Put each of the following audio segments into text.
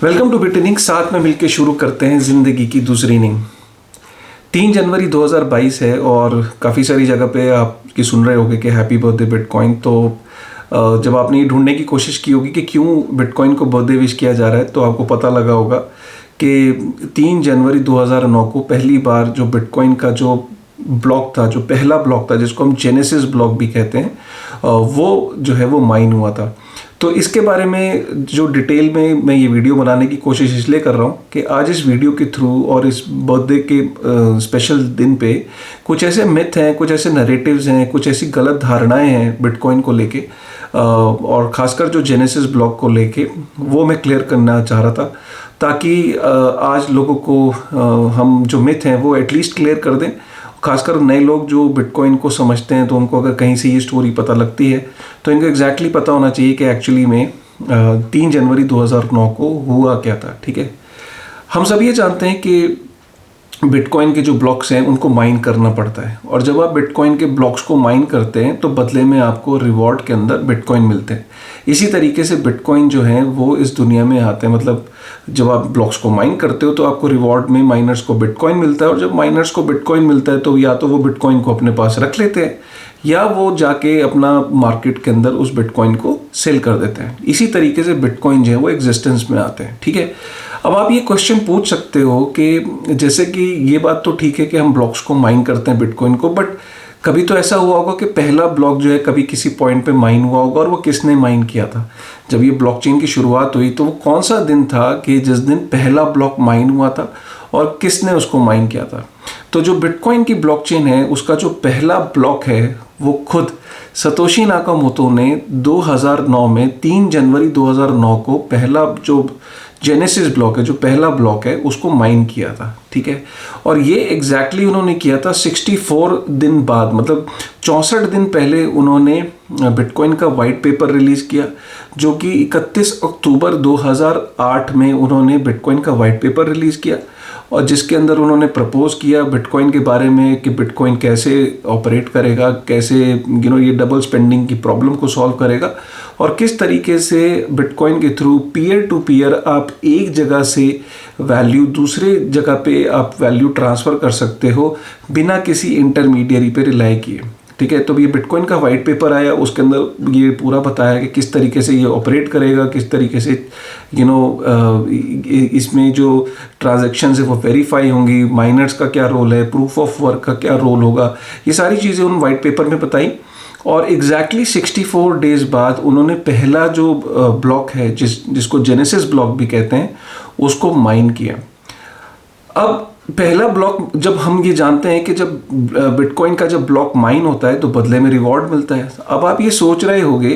Welcome to बिटनिंग। साथ में मिलकर शुरू करते हैं ज़िंदगी की दूसरी इनिंग। 3 जनवरी 2022 है और काफ़ी सारी जगह पे आप की सुन रहे होगे कि हैप्पी बर्थडे बिटकॉइन। तो जब आपने ये ढूंढने की कोशिश की होगी कि क्यों बिटकॉइन को बर्थडे विश किया जा रहा है, तो आपको पता लगा होगा कि 3 जनवरी 2009 को पहली बार जो बिटकॉइन का जो ब्लॉक था, जो पहला ब्लॉक था जिसको हम जेनेसिस ब्लॉक भी कहते हैं, वो जो है वो माइन हुआ था। तो इसके बारे में जो डिटेल में मैं ये वीडियो बनाने की कोशिश इसलिए कर रहा हूँ कि आज इस वीडियो के थ्रू और इस बर्थडे के स्पेशल दिन पे कुछ ऐसे मिथ हैं, कुछ ऐसे नैरेटिव्स हैं, कुछ ऐसी गलत धारणाएं हैं बिटकॉइन को लेके और ख़ासकर जो जेनेसिस ब्लॉक को लेके, वो मैं क्लियर करना चाह रहा था ताकि आज लोगों को हम जो मिथ हैं वो एटलीस्ट क्लियर कर दें। खासकर नए लोग जो बिटकॉइन को समझते हैं, तो उनको अगर कहीं से ये स्टोरी पता लगती है तो इनको एग्जैक्टली पता होना चाहिए कि एक्चुअली में 3 जनवरी 2009 को हुआ क्या था। ठीक है, हम सब ये जानते हैं कि बिटकॉइन के जो ब्लॉक्स हैं उनको माइन करना पड़ता है, और जब आप बिटकॉइन के ब्लॉक्स को माइन करते हैं तो बदले में आपको रिवॉर्ड के अंदर बिटकॉइन मिलते हैं। इसी तरीके से बिटकॉइन जो है वो इस दुनिया में आते हैं। मतलब जब आप ब्लॉक्स को माइन करते हो तो आपको रिवॉर्ड में माइनर्स को बिटकॉइन मिलता है, और जब माइनर्स को बिटकॉइन मिलता है तो या तो वो बिटकॉइन को अपने पास रख लेते हैं या वो जाके अपना मार्केट के अंदर उस बिटकॉइन को सेल कर देते हैं। इसी तरीके से बिटकॉइन जो है वो एग्जिस्टेंस में आते हैं। ठीक है, अब आप ये क्वेश्चन पूछ सकते हो कि जैसे कि ये बात तो ठीक है कि हम ब्लॉक्स को माइन करते हैं बिटकॉइन को, बट कभी तो ऐसा हुआ होगा कि पहला ब्लॉक जो है कभी किसी पॉइंट पे माइन हुआ होगा, और वो किसने माइन किया था। जब ये ब्लॉकचेन की शुरुआत हुई तो वो कौन सा दिन था कि जिस दिन पहला ब्लॉक माइन हुआ था और किसने उसको माइन किया था। तो जो बिटकॉइन की ब्लॉकचेन है उसका जो पहला ब्लॉक है वो खुद सतोशी नाकामोटो ने 2009 में 3 जनवरी 2009 को पहला जो जेनेसिस ब्लॉक है, जो पहला ब्लॉक है, उसको माइन किया था। ठीक है, और ये एग्जैक्टली उन्होंने किया था 64 दिन बाद, मतलब 64 दिन पहले उन्होंने बिटकॉइन का वाइट पेपर रिलीज किया, जो कि 31 अक्टूबर 2008 में उन्होंने बिटकॉइन का वाइट पेपर रिलीज किया, और जिसके अंदर उन्होंने प्रपोज किया बिटकॉइन के बारे में कि बिटकॉइन कैसे ऑपरेट करेगा, कैसे ये डबल स्पेंडिंग की प्रॉब्लम को सॉल्व करेगा, और किस तरीके से बिटकॉइन के थ्रू पीयर टू पीयर आप एक जगह से वैल्यू दूसरे जगह पे आप वैल्यू ट्रांसफ़र कर सकते हो बिना किसी इंटरमीडियरी पे रिलाई किए। ठीक है, तो ये बिटकॉइन का वाइट पेपर आया, उसके अंदर ये पूरा बताया कि किस तरीके से ये ऑपरेट करेगा, किस तरीके से इसमें जो ट्रांजैक्शंस है वो वेरीफाई होंगी, माइनर्स का क्या रोल है, प्रूफ ऑफ वर्क का क्या रोल होगा, ये सारी चीज़ें उन वाइट पेपर में बताई। और एग्जैक्टली 64 डेज बाद उन्होंने पहला जो ब्लॉक है जिसको जेनेसिस ब्लॉक भी कहते हैं उसको माइन किया। अब पहला ब्लॉक, जब हम ये जानते हैं कि जब बिटकॉइन का जब ब्लॉक माइन होता है तो बदले में रिवॉर्ड मिलता है। अब आप ये सोच रहे होंगे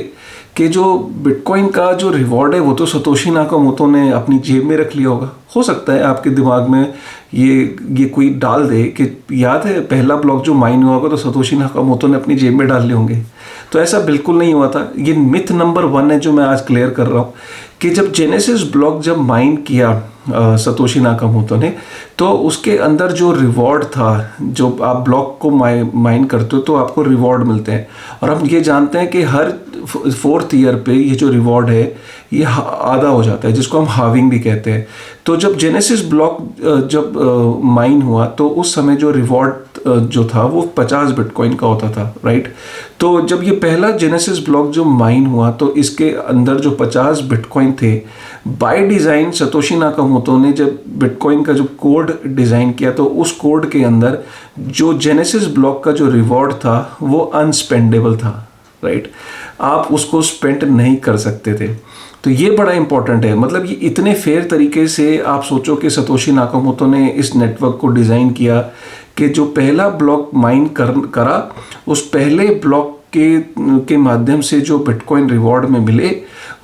कि जो बिटकॉइन का जो रिवॉर्ड है वो तो सतोशी नाकामोटो ने अपनी जेब में रख लिया होगा। हो सकता है आपके दिमाग में ये कोई डाल दे कि याद है पहला ब्लॉक जो माइन हुआ होगा तो सतोशी नाकामोटो ने अपनी जेब में डाल लिए होंगे। तो ऐसा बिल्कुल नहीं हुआ था। ये मिथ नंबर 1 है जो मैं आज क्लियर कर रहा हूँ कि जब जेनेसिस ब्लॉक जब माइन किया सतोशी नाकामोटो ने, तो उसके अंदर जो रिवॉर्ड था, जो आप ब्लॉक को माइन करते हो तो आपको रिवॉर्ड मिलते हैं, और हम ये जानते हैं कि हर 4th ईयर पे ये जो रिवॉर्ड है ये आधा हो जाता है, जिसको हम हाविंग भी कहते हैं। तो जब जेनेसिस ब्लॉक जब माइन हुआ तो उस समय जो रिवॉर्ड जो था वो 50 बिटकॉइन का होता था, राइट। तो जब ये पहला जेनेसिस ब्लॉक जो माइन हुआ तो इसके अंदर जो 50 बिटकॉइन थे, बाय डिज़ाइन सतोशी नाकामोटो ने जब बिटकॉइन का जो कोड डिज़ाइन किया तो उस कोड के अंदर जो जेनेसिस ब्लॉक का जो रिवॉर्ड था वो अनस्पेंडेबल था, राइट। आप उसको स्पेंड नहीं कर सकते थे। तो ये बड़ा इंपॉर्टेंट है। मतलब ये इतने फेयर तरीके से आप सोचो कि सतोशी नाकामोटो ने इस नेटवर्क को डिज़ाइन किया कि जो पहला ब्लॉक माइन करा उस पहले ब्लॉक के माध्यम से जो बिटकॉइन रिवॉर्ड में मिले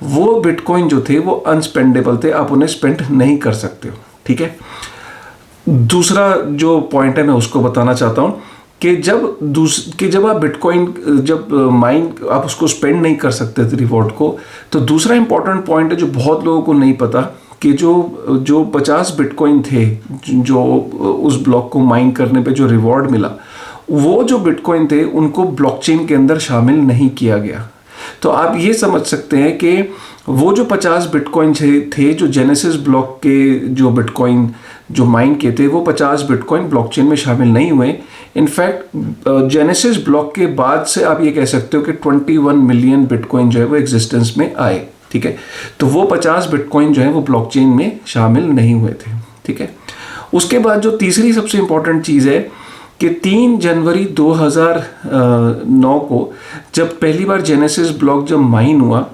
वो बिटकॉइन जो थे वो अनस्पेंडेबल थे, आप उन्हें स्पेंड नहीं कर सकते हो। ठीक है, दूसरा जो पॉइंट है मैं उसको बताना चाहता हूँ कि जब आप बिटकॉइन जब माइन आप उसको स्पेंड नहीं कर सकते थे रिवॉर्ड को, तो दूसरा इंपॉर्टेंट पॉइंट है जो बहुत लोगों को नहीं पता कि जो 50 बिटकॉइन थे जो उस ब्लॉक को माइन करने पे जो रिवॉर्ड मिला, वो जो बिटकॉइन थे उनको ब्लॉकचेन के अंदर शामिल नहीं किया गया। तो आप ये समझ सकते हैं कि वो जो 50 बिटकॉइन थे जो जेनेसिस ब्लॉक के जो बिटकॉइन जो माइन किए थे, वो 50 बिटकॉइन ब्लॉकचेन में शामिल नहीं हुए। इनफैक्ट जेनेसिस ब्लॉक के बाद से आप ये कह सकते हो कि 21 मिलियन बिटकॉइन जो है वो एग्जिस्टेंस में आए। ठीक है, तो वो 50 बिटकॉइन जो है वो ब्लॉकचेन में शामिल नहीं हुए थे। ठीक है, उसके बाद जो तीसरी सबसे इंपॉर्टेंट चीज़ है कि 3 जनवरी 2009 को जब पहली बार जेनेसिस ब्लॉक जब माइन हुआ,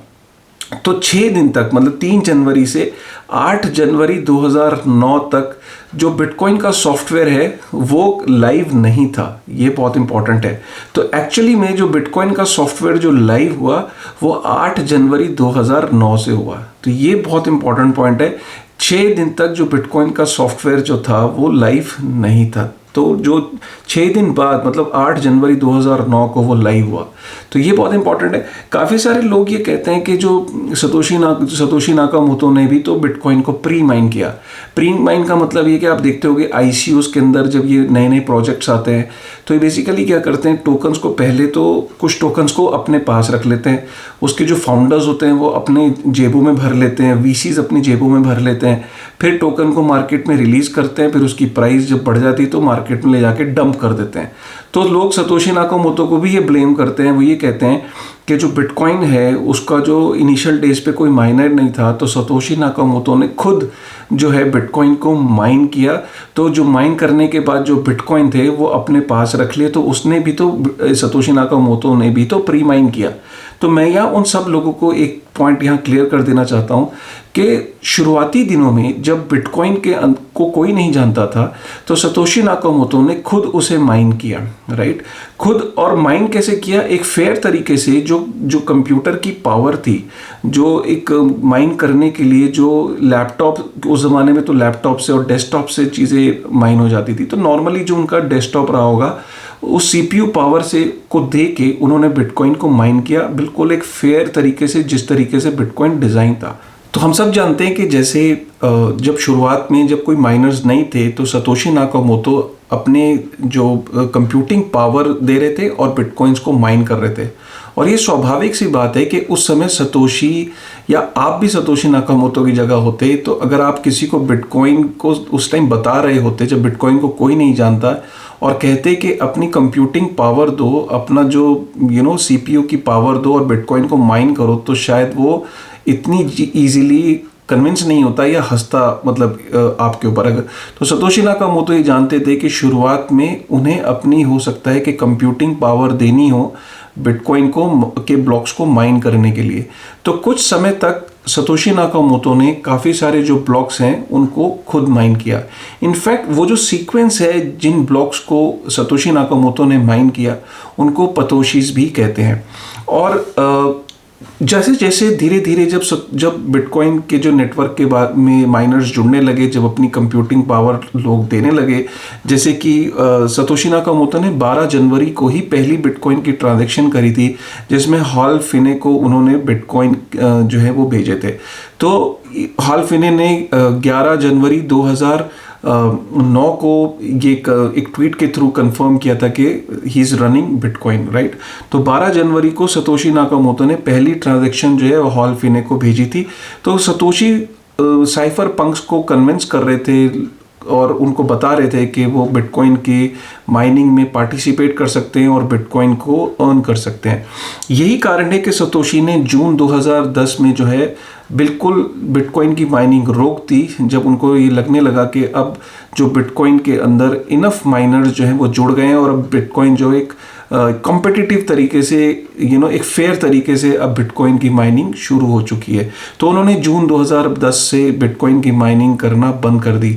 तो 6 दिन तक, मतलब 3 जनवरी से 8 जनवरी 2009 तक जो बिटकॉइन का सॉफ्टवेयर है वो लाइव नहीं था। ये बहुत इंपॉर्टेंट है। तो एक्चुअली में जो बिटकॉइन का सॉफ्टवेयर जो लाइव हुआ वो 8 जनवरी 2009 से हुआ। तो ये बहुत इंपॉर्टेंट पॉइंट है। 6 दिन तक जो बिटकॉइन का सॉफ्टवेयर जो था वो लाइव नहीं था। तो जो 6 दिन बाद, मतलब 8 जनवरी 2009 को वो लाइव हुआ। तो ये बहुत इंपॉर्टेंट है। काफ़ी सारे लोग ये कहते हैं कि जो सतोशी नाकामोटो ने भी तो बिटकॉइन को प्री माइन किया। प्री माइन का मतलब ये कि आप देखते होंगे आईसीयूज के अंदर जब ये नए नए प्रोजेक्ट्स आते हैं तो ये बेसिकली क्या करते हैं, टोकन्स को पहले तो कुछ टोकन्स को अपने पास रख लेते हैं, उसके जो फाउंडर्स होते हैं वो अपने जेबों में भर लेते हैं, वीसीज अपनी जेबों में भर लेते हैं, फिर टोकन को मार्केट में रिलीज करते हैं, फिर उसकी प्राइस जब बढ़ जाती है तो मार्केट में ले जाके डंप कर देते हैं। तो लोग सतोशी नाकामोटो को भी ये ब्लेम करते हैं। वो ये कहते हैं कि जो बिटकॉइन है उसका जो इनिशियल डेज पे कोई माइनर नहीं था, तो सतोशी नाकामोटो ने खुद जो है बिटकॉइन को माइन किया। तो जो माइन करने के बाद जो बिटकॉइन थे वो अपने पास रख लिए। तो उसने भी तो, सतोशी नाकामोटो ने भी तो प्री माइन किया। तो मैं यहाँ उन सब लोगों को एक पॉइंट यहाँ क्लियर कर देना चाहता हूँ कि शुरुआती दिनों में जब बिटकॉइन को कोई नहीं जानता था तो सतोशी नाकामोटो ने खुद उसे माइन किया, राइट। खुद, और माइन कैसे किया, एक फेयर तरीके से। जो कंप्यूटर की पावर थी, जो एक माइन करने के लिए जो लैपटॉप, उस ज़माने में तो लैपटॉप से और डेस्कटॉप से चीज़ें माइन हो जाती थी, तो नॉर्मली जो उनका डेस्कटॉप रहा होगा उस सीपीयू पावर से को दे के उन्होंने बिटकॉइन को माइन किया, बिल्कुल एक फेयर तरीके से, जिस तरीके से बिटकॉइन डिज़ाइन था। तो हम सब जानते हैं कि जैसे जब शुरुआत में जब कोई माइनर्स नहीं थे तो सतोशी नाकामोटो अपने जो कंप्यूटिंग पावर दे रहे थे और बिटकॉइंस को माइन कर रहे थे। और ये स्वाभाविक सी बात है कि उस समय सतोशी, या आप भी सतोशी नाकामोटो की जगह होते तो अगर आप किसी को बिटकॉइन को उस टाइम बता रहे होते जब बिटकॉइन को कोई नहीं जानता, और कहते कि अपनी कंप्यूटिंग पावर दो, अपना जो सीपीयू की पावर दो और बिटकॉइन को माइन करो, तो शायद वो इतनी इजीली कन्विंस नहीं होता या हंसता, मतलब आपके ऊपर। अगर तो सतोशी नाकामोटो ये जानते थे कि शुरुआत में उन्हें अपनी, हो सकता है कि कंप्यूटिंग पावर देनी हो बिटकॉइन को के ब्लॉक्स को माइन करने के लिए। तो कुछ समय तक सतोशी नाकामोटो ने काफ़ी सारे जो ब्लॉक्स हैं उनको खुद माइन किया। इनफैक्ट वो जो सीक्वेंस है जिन ब्लॉक्स को सतोशी नाकामोटो ने माइन किया उनको पतोशीज भी कहते हैं। और जैसे जैसे धीरे धीरे जब बिटकॉइन के जो नेटवर्क के बाद में माइनर्स जुड़ने लगे, जब अपनी कंप्यूटिंग पावर लोग देने लगे, जैसे कि सतोशी नाकामोटो ने 12 जनवरी को ही पहली बिटकॉइन की ट्रांजैक्शन करी थी जिसमें हॉल फिने को उन्होंने बिटकॉइन जो है वो भेजे थे। तो हॉल फिने ने 11 जनवरी 2009 को ये एक ट्वीट के थ्रू कंफर्म किया था कि he is running bitcoin, right. तो 12 जनवरी को सतोशी नाकामोटो ने पहली ट्रांजैक्शन जो है वो हॉल फिने को भेजी थी। तो सतोशी साइफर पंक्स को कन्विंस कर रहे थे और उनको बता रहे थे कि वो बिटकॉइन की माइनिंग में पार्टिसिपेट कर सकते हैं और बिटकॉइन को अर्न कर सकते हैं। यही कारण है कि सतोशी ने जून 2010 में जो है बिल्कुल बिटकॉइन की माइनिंग रोक दी, जब उनको ये लगने लगा कि अब जो बिटकॉइन के अंदर इनफ माइनर्स जो हैं वो जुड़ गए हैं और अब बिटकॉइन जो एक कॉम्पिटिटिव तरीके से एक फेयर तरीके से अब बिटकॉइन की माइनिंग शुरू हो चुकी है। तो उन्होंने जून 2010 से बिटकॉइन की माइनिंग करना बंद कर दी।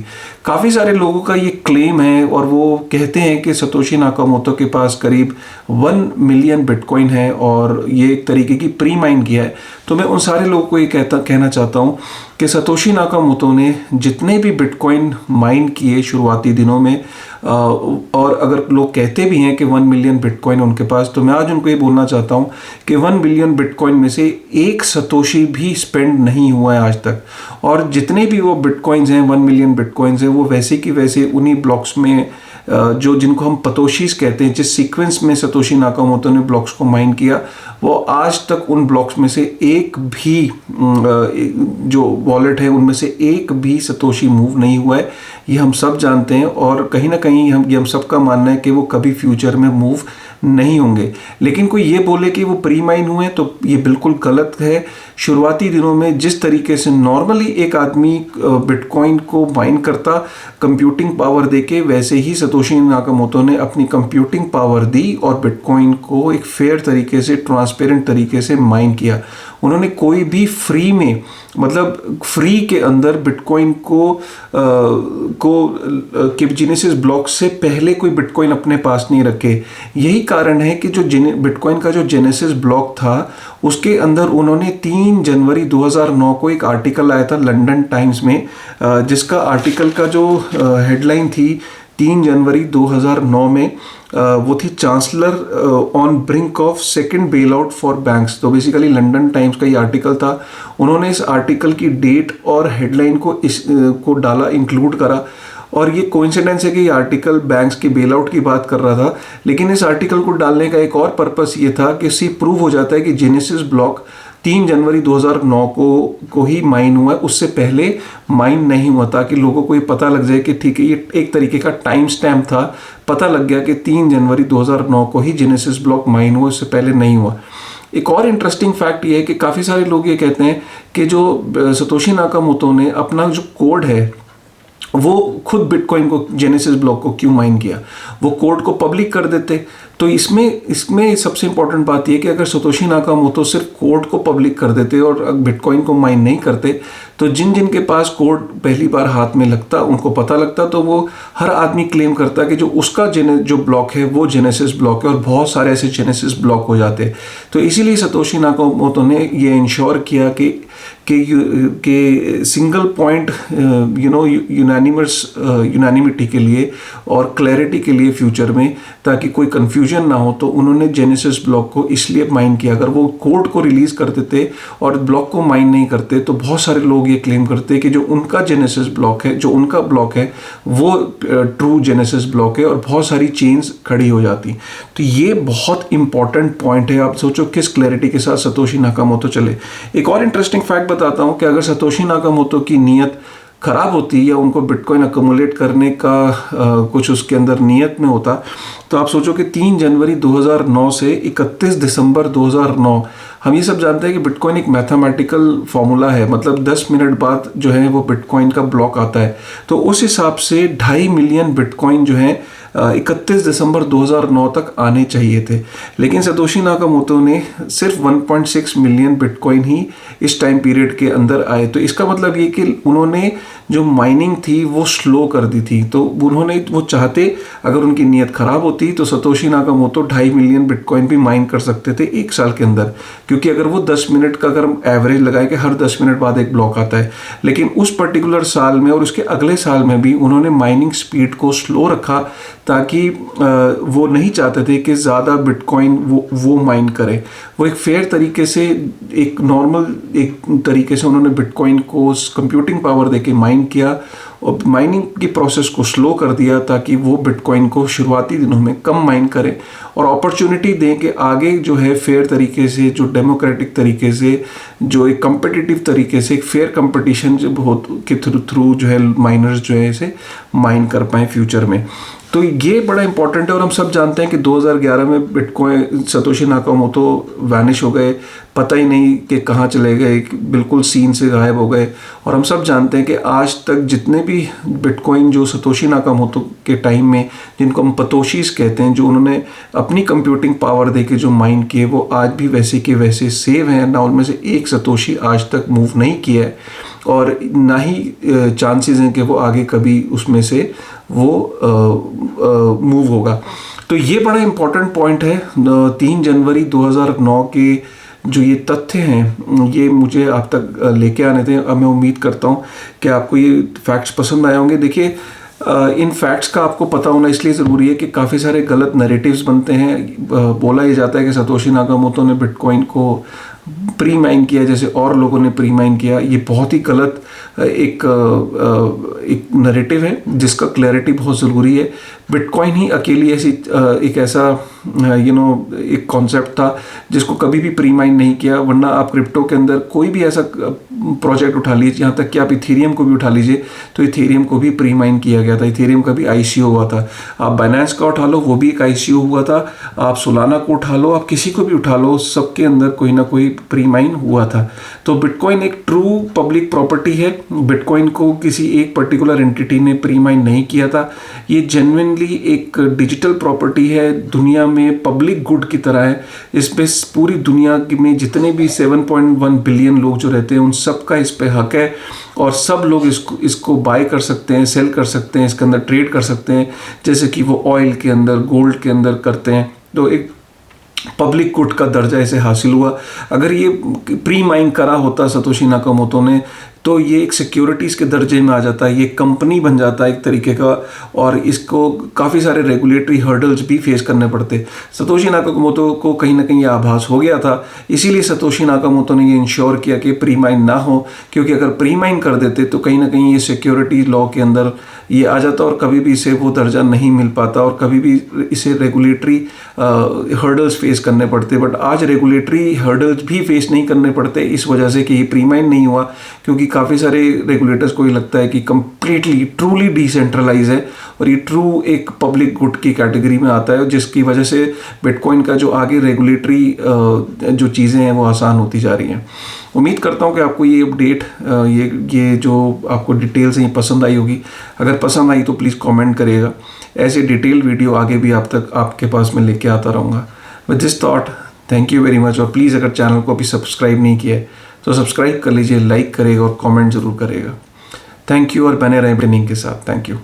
काफ़ी सारे लोगों का ये क्लेम है और वो कहते हैं कि सतोशी नाकामोटो के पास करीब 1 मिलियन बिटकॉइन है और ये एक तरीके की प्री माइन किया है। तो मैं उन सारे लोगों को ये कहना चाहता हूँ कि सतोशी नाकामोटो ने जितने भी बिटकॉइन माइन किए शुरुआती दिनों में, और अगर लोग कहते भी हैं कि 1 मिलियन बिटकॉइन उनके पास, तो मैं आज उनको ये बोलना चाहता हूँ कि 1 बिलियन बिटकॉइन में से एक सतोशी भी स्पेंड नहीं हुआ है आज तक। और जितने भी वो बिटकॉइंस हैं, 1 मिलियन बिटकॉइंस हैं, वो वैसे की वैसे उन्हीं ब्लॉक्स में जो जिनको हम पतोशीज कहते हैं, जिस सीक्वेंस में सतोशी नाकामोटो ने ब्लॉक्स को माइन किया, वो आज तक उन ब्लॉक्स में से एक भी जो वॉलेट है उनमें से एक भी सतोशी मूव नहीं हुआ है। ये हम सब जानते हैं और कहीं ना कहीं हम सबका मानना है कि वो कभी फ्यूचर में मूव नहीं होंगे। लेकिन कोई ये बोले कि वो प्री माइन हुए तो ये बिल्कुल गलत है। शुरुआती दिनों में जिस तरीके से नॉर्मली एक आदमी बिटकॉइन को माइन करता कंप्यूटिंग पावर देके, वैसे ही सतोशी नाकामोटो ने अपनी कंप्यूटिंग पावर दी और बिटकॉइन को एक फेयर तरीके से, ट्रांसपेरेंट तरीके से माइन किया। उन्होंने कोई भी फ्री में, मतलब फ्री के अंदर बिटकॉइन को जेनेसिस ब्लॉक से पहले कोई बिटकॉइन अपने पास नहीं रखे। यही कारण है कि जो बिटकॉइन का जो जेनेसिस ब्लॉक था उसके अंदर उन्होंने 3 जनवरी 2009 को एक आर्टिकल आया था लंदन टाइम्स में, जिसका आर्टिकल का जो हेडलाइन थी 3 जनवरी 2009 में, वो थी chancellor on brink of second bail out for banks. तो बेसिकली लंदन टाइम्स का ये आर्टिकल था। उन्होंने इस आर्टिकल की डेट और हेडलाइन को डाला, इंक्लूड करा। और ये कोइंसिडेंस है कि ये आर्टिकल बैंक्स के बेल आउट की बात कर रहा था, लेकिन इस आर्टिकल को डालने का एक और पर्पस ये था कि इससे प्रूव हो जाता है कि जेनेसिस ब्लॉक 3 जनवरी 2009 को ही माइन हुआ है, उससे पहले माइन नहीं हुआ, ताकि लोगों को ये पता लग जाए कि ठीक है, ये एक तरीके का टाइम स्टैम्प था। पता लग गया कि 3 जनवरी 2009 को ही जेनेसिस ब्लॉक माइन हुआ, इससे पहले नहीं हुआ। एक और इंटरेस्टिंग फैक्ट ये है कि काफ़ी सारे लोग ये कहते हैं कि जो सतोशी नाकामोटो ने अपना जो कोड है वो खुद बिटकॉइन को, जेनेसिस ब्लॉक को क्यों माइन किया, वो कोड को पब्लिक कर देते। तो इसमें सबसे इंपॉर्टेंट बात यह कि अगर सतोशी नाकामोटो सिर्फ कोड को पब्लिक कर देते और बिटकॉइन को माइन नहीं करते, तो जिन के पास कोड पहली बार हाथ में लगता, उनको पता लगता, तो वो हर आदमी क्लेम करता कि जो उसका जो ब्लॉक है वो जेनेसिस ब्लॉक है, और बहुत सारे ऐसे जेनेसिस ब्लॉक हो जाते। तो इसीलिए सतोशी नाकामोटो ने ये इंश्योर किया कि सिंगल पॉइंट यूनानिमिटी के लिए और क्लैरिटी के लिए फ्यूचर में, ताकि कोई कंफ्यूजन ना हो, तो उन्होंने जेनेसिस ब्लॉक को इसलिए माइन किया। अगर वो कोड को रिलीज कर देते और ब्लॉक को माइन नहीं करते, तो बहुत सारे लोग ये क्लेम करते कि जो उनका जेनेसिस ब्लॉक है, जो उनका ब्लॉक है, वो ट्रू जेनेसिस ब्लॉक है, और बहुत सारी चेन्स खड़ी हो जाती। तो ये बहुत इंपॉर्टेंट पॉइंट है। आप सोचो किस क्लैरिटी के साथ सतोशी नाकामोटो चले। एक और इंटरेस्टिंग फैक्ट बताता हूँ कि अगर सतोशी नाकामोटो की नीयत खराब होती या उनको बिटकॉइन अक्यूमुलेट करने का कुछ उसके अंदर नियत में होता, तो आप सोचो कि 3 जनवरी 2009 से 31 दिसंबर 2009, हम ये सब जानते हैं कि बिटकॉइन एक मैथमेटिकल फॉर्मूला है, मतलब 10 मिनट बाद जो है वो बिटकॉइन का ब्लॉक आता है। तो उस हिसाब से 2.5 मिलियन बिटकॉइन जो है 31 दिसंबर 2009 तक आने चाहिए थे। लेकिन सतोशी नाकामोटो ने सिर्फ 1.6 मिलियन बिटकॉइन ही इस टाइम पीरियड के अंदर आए। तो इसका मतलब ये कि उन्होंने जो माइनिंग थी वो स्लो कर दी थी। तो वो चाहते, अगर उनकी नीयत खराब होती तो सतोशी नाकामोटो 2.5 मिलियन बिटकॉइन भी माइन कर सकते थे 1 साल के अंदर, क्योंकि अगर वो 10 मिनट का अगर हम एवरेज लगाए कि हर 10 मिनट बाद एक ब्लॉक आता है, लेकिन उस पर्टिकुलर साल में और उसके अगले साल में भी उन्होंने माइनिंग स्पीड को स्लो रखा, ताकि वो नहीं चाहते थे कि ज़्यादा बिटकॉइन वो माइन करें। वो एक फेयर तरीके से, एक नॉर्मल एक तरीके से उन्होंने बिटकॉइन को कंप्यूटिंग पावर देके माइन किया और माइनिंग की प्रोसेस को स्लो कर दिया, ताकि वो बिटकॉइन को शुरुआती दिनों में कम माइन करें और अपॉर्चुनिटी दें कि आगे जो है फेयर तरीके से, जो डेमोक्रेटिक तरीके से, जो एक कम्पिटिटिव तरीके से, एक फेयर कंपटीशन जब हो के थ्रू जो है माइनर्स जो है इसे माइन कर पाएँ फ्यूचर में। तो ये बड़ा इंपॉर्टेंट है। और हम सब जानते हैं कि 2011 में बिटकॉइन, सतोशी नाकामोटो वैनिश हो गए, पता ही नहीं कि कहाँ चले गए, बिल्कुल सीन से गायब हो गए। और हम सब जानते हैं कि आज तक जितने भी बिटकॉइन जो सतोशी नाकामोटो के टाइम में, जिनको हम पतोशीज कहते हैं, जो उन्होंने अपनी कंप्यूटिंग पावर देके जो माइन किए, वो आज भी वैसे के वैसे सेव हैं ना। उनमें से एक सतोशी आज तक मूव नहीं किया है और ना ही चांसेस हैं कि वो आगे कभी उसमें से वो मूव होगा। तो ये बड़ा इंपॉर्टेंट पॉइंट है। 3 जनवरी 2009 के जो ये तथ्य हैं, ये मुझे आप तक लेके आने थे। अब मैं उम्मीद करता हूँ कि आपको ये फैक्ट्स पसंद आए होंगे। देखिए, इन फैक्ट्स का आपको पता होना इसलिए ज़रूरी है कि काफ़ी सारे गलत नैरेटिव्स बनते हैं। बोला ये जाता है कि सतोशी नाकामोटो ने बिटकॉइन को प्री माइन किया जैसे और लोगों ने प्री माइन किया, ये बहुत ही गलत एक नैरेटिव है जिसका क्लैरिटी बहुत ज़रूरी है। बिटकॉइन ही अकेली ऐसी एक ऐसा एक कॉन्सेप्ट था जिसको कभी भी प्री माइन नहीं किया, वरना आप क्रिप्टो के अंदर कोई भी ऐसा प्रोजेक्ट उठा लीजिए, यहाँ तक कि आप इथेरियम को भी उठा लीजिए तो इथेरियम को भी प्री माइन किया गया था, इथेरियम का भी आईसीओ हुआ था। आप बाइनेंस का उठा लो, वो भी एक आईसीओ हुआ था। आप सोलाना को उठा लो, आप किसी को भी उठा लो, सबके अंदर कोई ना कोई प्री माइन हुआ था। तो बिटकॉइन एक ट्रू पब्लिक प्रॉपर्टी है। बिटकॉइन को किसी एक पर्टिकुलर एंटिटी ने प्री माइन नहीं किया था। ये जेन्युइनली एक डिजिटल प्रॉपर्टी है, दुनिया में पब्लिक गुड की तरह है। इस पे पूरी दुनिया में जितने भी 7.1 बिलियन लोग जो रहते हैं उन सब का इस पे हक है और सब लोग इसको बाय कर सकते हैं, सेल कर सकते हैं, इसके अंदर ट्रेड कर सकते हैं, जैसे कि वो ऑयल के अंदर, गोल्ड के अंदर करते हैं। तो एक पब्लिक गुड का दर्जा इसे हासिल हुआ। अगर ये प्री माइन करा होता सतोशी नाकामोटो ने तो ये एक सिक्योरिटीज़ के दर्जे में आ जाता है, ये कंपनी बन जाता है एक तरीके का, और इसको काफ़ी सारे रेगुलेटरी हर्डल्स भी फेस करने पड़ते। सतोशी नाकामोटो को कहीं ना कहीं ये आभास हो गया था, इसीलिए सतोशी नाकामोटो ने ये इंश्योर किया कि प्री माइन ना हो, क्योंकि अगर प्री माइन कर देते तो कहीं ना कहीं ये सिक्योरिटी लॉ के अंदर ये आ जाता और कभी भी इसे वो दर्जा नहीं मिल पाता और कभी भी इसे रेगुलेटरी हर्डल्स फेस करने पड़ते। बट आज रेगुलेटरी हर्डल्स भी फेस नहीं करने पड़ते इस वजह से कि ये प्री माइन नहीं हुआ, क्योंकि काफ़ी सारे रेगुलेटर्स को ये लगता है कि कंप्लीटली ट्रूली डिसेंट्रलाइज है और ये ट्रू एक पब्लिक गुड की कैटेगरी में आता है, जिसकी वजह से बिटकॉइन का जो आगे रेगुलेटरी जो चीज़ें हैं वो आसान होती जा रही हैं। उम्मीद करता हूँ कि आपको ये अपडेट ये जो आपको डिटेल्स हैं ये पसंद आई होगी। अगर पसंद आई तो प्लीज़ कमेंट करिएगा। ऐसे डिटेल वीडियो आगे भी आप तक आपके पास मैं लेके आता रहूँगा। With this thought, thank you very much. और प्लीज़ अगर चैनल को अभी सब्सक्राइब नहीं किया है तो सब्सक्राइब कर लीजिए, लाइक करेगा और कमेंट ज़रूर करेगा। थैंक यू और बने रहें ट्रेनिंग के साथ। Thank you.